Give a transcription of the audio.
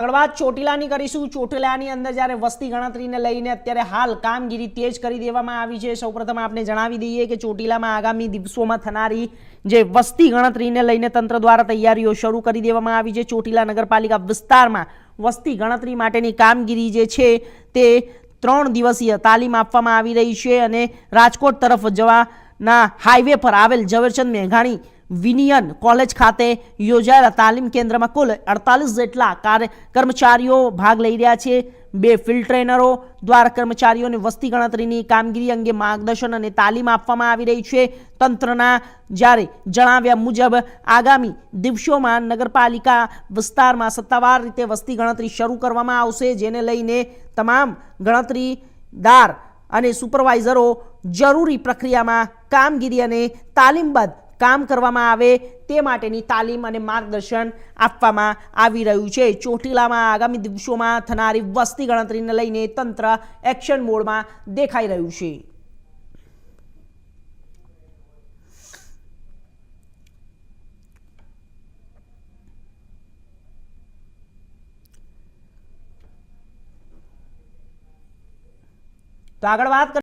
આગળ વાત ચોટીલાની કરીશું। ચોટીલાની અંદર જ્યારે વસ્તી ગણતરીને લઈને અત્યારે હાલ કામગીરી તેજ કરી દેવામાં આવી છે। સૌપ્રથમ આપણે જણાવી દઈએ કે ચોટીલામાં આગામી દિવસોમાં થનારી જે વસ્તી ગણતરીને લઈને તંત્ર દ્વારા તૈયારીઓ શરૂ કરી દેવામાં આવી છે। ચોટીલા નગરપાલિકા વિસ્તારમાં વસ્તી ગણતરી માટેની કામગીરી જે છે તે 3 દિવસીય તાલીમ આપવામાં આવી રહી છે અને રાજકોટ તરફ જવાના હાઈવે પર આવેલ ઝવેરચંદ મેઘાણી વિનિયન કોલેજ ખાતે યોજાયેલા તાલીમ કેન્દ્રમાં કુલ 48 જેટલા કર્મચારીઓ ભાગ લઈ રહ્યા છે। 2 ફિલ્ડ ટ્રેનરો દ્વારા કર્મચારીઓને વસ્તી ગણતરીની કામગીરી અંગે માર્ગદર્શન અને તાલીમ આપવામાં આવી રહી છે। તંત્રના જ્યારે જણાવ્યા મુજબ આગામી દિવસોમાં નગરપાલિકા વિસ્તારમાં સત્તાવાર રીતે વસ્તી ગણતરી શરૂ કરવામાં આવશે, જેને લઈને તમામ ગણતરીદાર અને સુપરવાઇઝરો જરૂરી પ્રક્રિયામાં કામગીરી અને તાલીમબદ્ધ કામ કરવામાં આવે તે માટેની તાલીમ અને માર્ગદર્શન આપવામાં આવી રહ્યું છે। ચોટીલામાં આગામી દિવસોમાં થનારી વસ્તી ગણતરીને લઈને તંત્ર એક્શન મોડમાં દેખાઈ રહ્યું છે। તો આગળ વાત